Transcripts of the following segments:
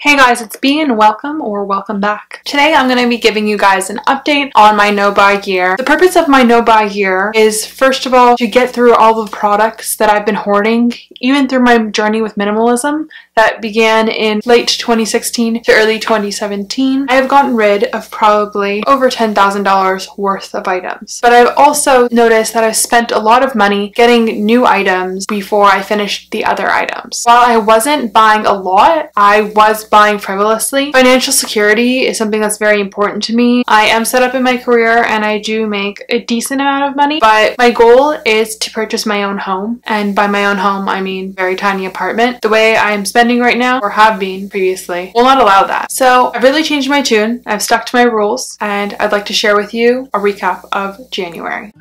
Hey guys, it's B and welcome or welcome back. Today I'm going to be giving you guys an update on my no-buy year. The purpose of my no-buy year is, first of all, to get through all the products that I've been hoarding, even through my journey with minimalism that began in late 2016 to early 2017. I have gotten rid of probably over $10,000 worth of items. But I've also noticed that I've spent a lot of money getting new items before I finished the other items. While I wasn't buying a lot, I was buying frivolously. Financial security is something that's very important to me. I am set up in my career and I do make a decent amount of money, but my goal is to purchase my own home. And by my own home, I mean very tiny apartment. The way I'm spending right now, or have been previously, will not allow that. So I've really changed my tune. I've stuck to my rules and I'd like to share with you a recap of January.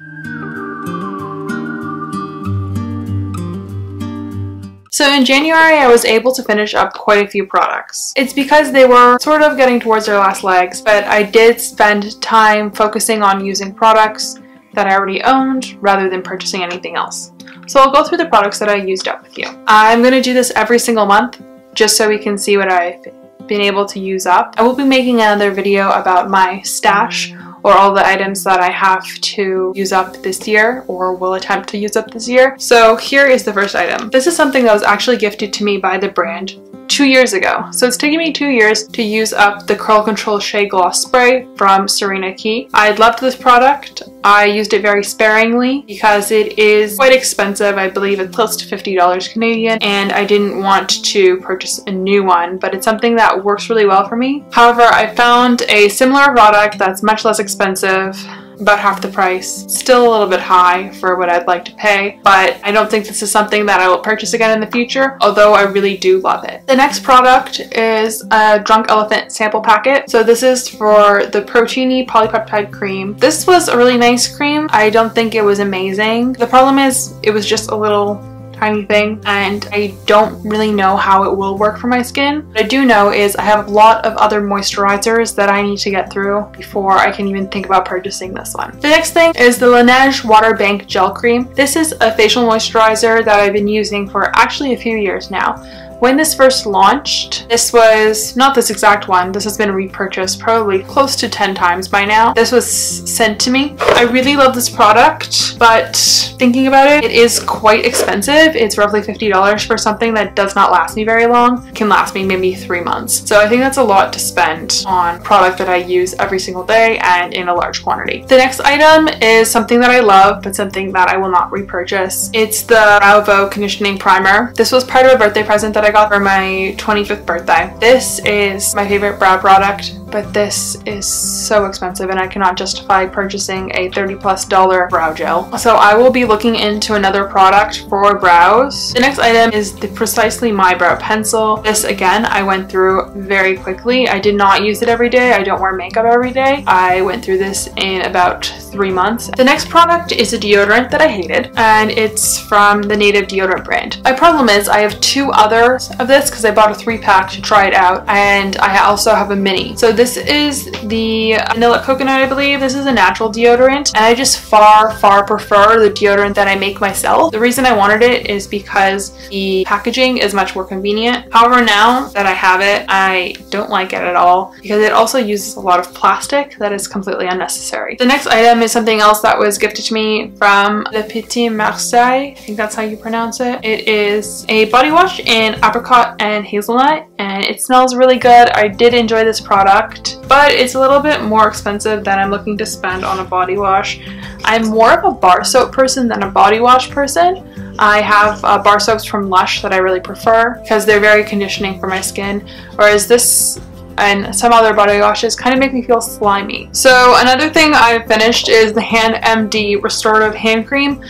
So in January, I was able to finish up quite a few products. It's because they were sort of getting towards their last legs, but I did spend time focusing on using products that I already owned rather than purchasing anything else. So I'll go through the products that I used up with you. I'm going to do this every single month just so we can see what I've been able to use up. I will be making another video about my stash, or all the items that I have to use up this year or will attempt to use up this year. So here is the first item. This is something that was actually gifted to me by the brand 2 years ago. So it's taken me 2 years to use up the Curl Control Shea Gloss Spray from Serena Key. I loved this product. I used it very sparingly because it is quite expensive. I believe it's close to $50 Canadian, and I didn't want to purchase a new one, but it's something that works really well for me. However, I found a similar product that's much less expensive, about half the price. Still a little bit high for what I'd like to pay, but I don't think this is something that I will purchase again in the future, although I really do love it. The next product is a Drunk Elephant sample packet. So this is for the Proteini Polypeptide Cream. This was a really nice cream. I don't think it was amazing. The problem is it was just a little tiny thing, and I don't really know how it will work for my skin. What I do know is I have a lot of other moisturizers that I need to get through before I can even think about purchasing this one. The next thing is the Laneige Water Bank Gel Cream. This is a facial moisturizer that I've been using for actually a few years now. When this first launched, this was not this exact one. This has been repurchased probably close to 10 times by now. This was sent to me. I really love this product, but thinking about it, it is quite expensive. It's roughly $50 for something that does not last me very long. It can last me maybe 3 months. So I think that's a lot to spend on product that I use every single day and in a large quantity. The next item is something that I love, but something that I will not repurchase. It's the Bravo Conditioning Primer. This was part of a birthday present that I got for my 25th birthday. This is my favorite brow product, but this is so expensive and I cannot justify purchasing a $30+ brow gel. So I will be looking into another product for brows. The next item is the Precisely My Brow Pencil. This again, I went through very quickly. I did not use it every day. I don't wear makeup every day. I went through this in about 3 months. The next product is a deodorant that I hated, and it's from the Native deodorant brand. My problem is I have 2 others of this because I bought a 3-pack to try it out, and I also have a mini. So this is the Vanilla Coconut, I believe. This is a natural deodorant, and I just far prefer the deodorant that I make myself. The reason I wanted it is because the packaging is much more convenient. However, now that I have it, I don't like it at all because it also uses a lot of plastic that is completely unnecessary. The next item is something else that was gifted to me from Le Petit Marseille. I think that's how you pronounce it. It is a body wash in apricot and hazelnut, and it smells really good. I did enjoy this product, but it's a little bit more expensive than I'm looking to spend on a body wash. I'm more of a bar soap person than a body wash person. I have bar soaps from Lush that I really prefer because they're very conditioning for my skin, whereas this and some other body washes kind of make me feel slimy. So another thing I've finished is the HandMD Restorative Hand Cream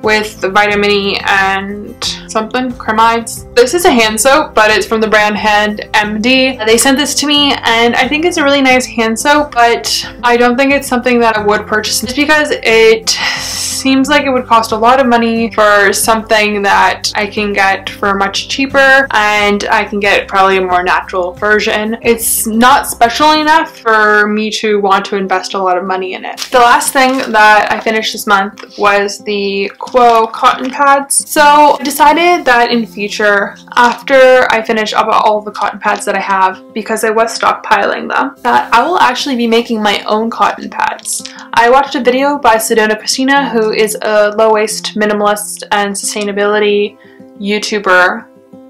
with the vitamin E and something, cremides. This is a hand soap, but it's from the brand HandMD. They sent this to me, and I think it's a really nice hand soap, but I don't think it's something that I would purchase just because it seems like it would cost a lot of money for something that I can get for much cheaper, and I can get probably a more natural version. It's not special enough for me to want to invest a lot of money in it. The last thing that I finished this month was the Quo cotton pads. So I decided that in future, after I finish up all the cotton pads that I have, because I was stockpiling them, that I will actually be making my own cotton pads. I watched a video by Sedona Christina, who is a low-waste minimalist and sustainability YouTuber,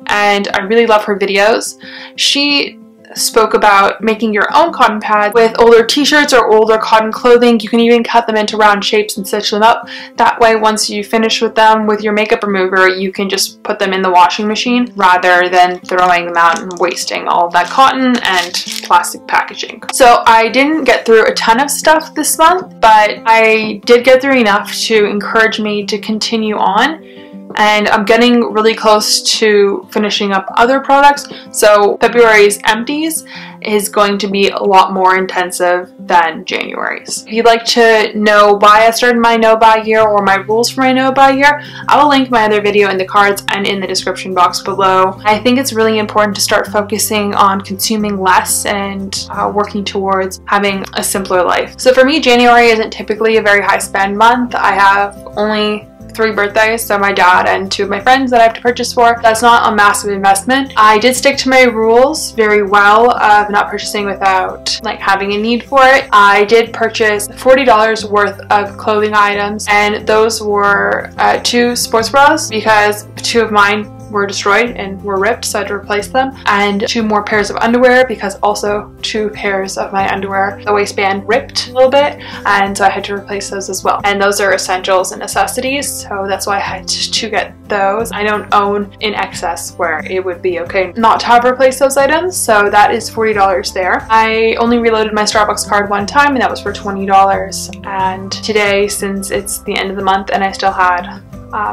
and I really love her videos. She spoke about making your own cotton pads with older t-shirts or older cotton clothing. You can even cut them into round shapes and stitch them up. That way, once you finish with them with your makeup remover, you can just put them in the washing machine rather than throwing them out and wasting all of that cotton and plastic packaging. So I didn't get through a ton of stuff this month, but I did get through enough to encourage me to continue on. And I'm getting really close to finishing up other products, so February's empties is going to be a lot more intensive than January's. If you'd like to know why I started my no-buy year or my rules for my no-buy year, I will link my other video in the cards and in the description box below. I think it's really important to start focusing on consuming less and working towards having a simpler life. So for me, January isn't typically a very high spend month. I have only 3 birthdays, so my dad and 2 of my friends that I have to purchase for. That's not a massive investment. I did stick to my rules very well of not purchasing without like having a need for it. I did purchase $40 worth of clothing items, and those were 2 sports bras because 2 of mine were destroyed and were ripped, so I had to replace them, and 2 more pairs of underwear because also 2 pairs of my underwear, the waistband ripped a little bit, and so I had to replace those as well. And those are essentials and necessities, so that's why I had to get those. I don't own in excess where it would be okay not to have replaced those items, so that is $40 there. I only reloaded my Starbucks card one time, and that was for $20, and today, since it's the end of the month and I still had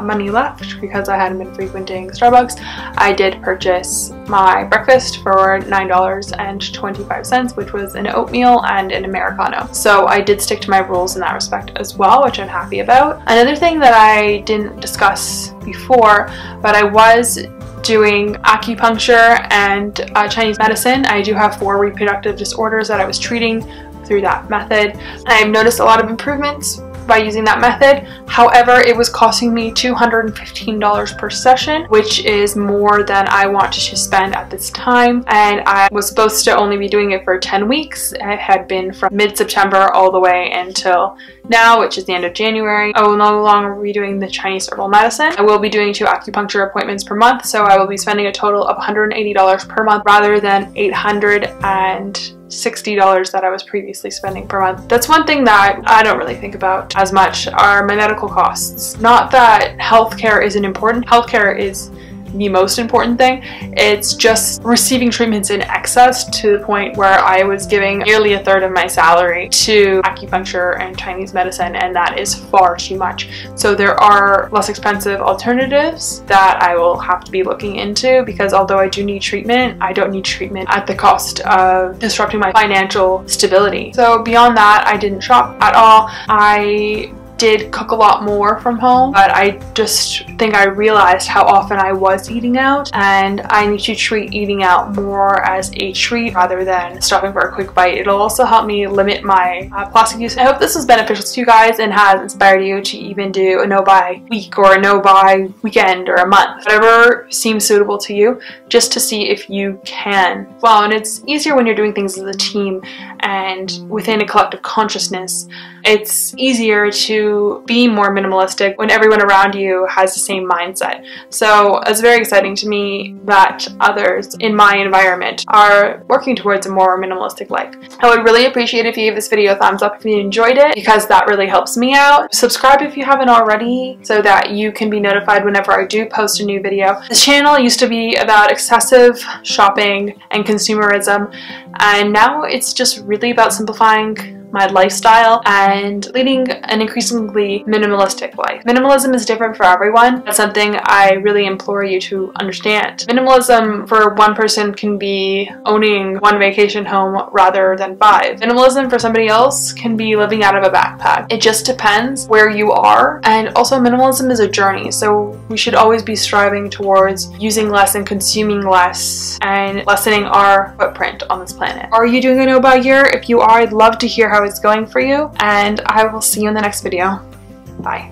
money left because I hadn't been frequenting Starbucks, I did purchase my breakfast for $9.25, which was an oatmeal and an Americano. So I did stick to my rules in that respect as well, which I'm happy about. Another thing that I didn't discuss before, but I was doing acupuncture and Chinese medicine. I do have 4 reproductive disorders that I was treating through that method. I've noticed a lot of improvements by using that method. However, it was costing me $215 per session, which is more than I wanted to spend at this time, and I was supposed to only be doing it for 10 weeks. It had been from mid-September all the way until now, which is the end of January. I will no longer be doing the Chinese herbal medicine. I will be doing 2 acupuncture appointments per month, so I will be spending a total of $180 per month rather than $860 that I was previously spending per month. That's one thing that I don't really think about as much, are my medical costs. Not that healthcare isn't important. Healthcare is the most important thing. It's just receiving treatments in excess to the point where I was giving nearly a third of my salary to acupuncture and Chinese medicine, and that is far too much. So there are less expensive alternatives that I will have to be looking into, because although I do need treatment, I don't need treatment at the cost of disrupting my financial stability. So beyond that, I didn't shop at all. I did cook a lot more from home, but I just think I realized how often I was eating out, and I need to treat eating out more as a treat rather than stopping for a quick bite. It'll also help me limit my plastic use. I hope this was beneficial to you guys and has inspired you to even do a no-buy week or a no-buy weekend or a month, whatever seems suitable to you, just to see if you can. Well, and it's easier when you're doing things as a team and within a collective consciousness. It's easier to be more minimalistic when everyone around you has the same mindset. So it's very exciting to me that others in my environment are working towards a more minimalistic life. I would really appreciate if you gave this video a thumbs up if you enjoyed it, because that really helps me out. Subscribe if you haven't already so that you can be notified whenever I do post a new video. This channel used to be about excessive shopping and consumerism, and now it's just really about simplifying my lifestyle and leading an increasingly minimalistic life. Minimalism is different for everyone. That's something I really implore you to understand. Minimalism for one person can be owning 1 vacation home rather than 5. Minimalism for somebody else can be living out of a backpack. It just depends where you are, and also minimalism is a journey, so we should always be striving towards using less and consuming less and lessening our footprint on this planet. Are you doing a no-buy year? If you are, I'd love to hear how it's going for you, and I will see you in the next video. Bye.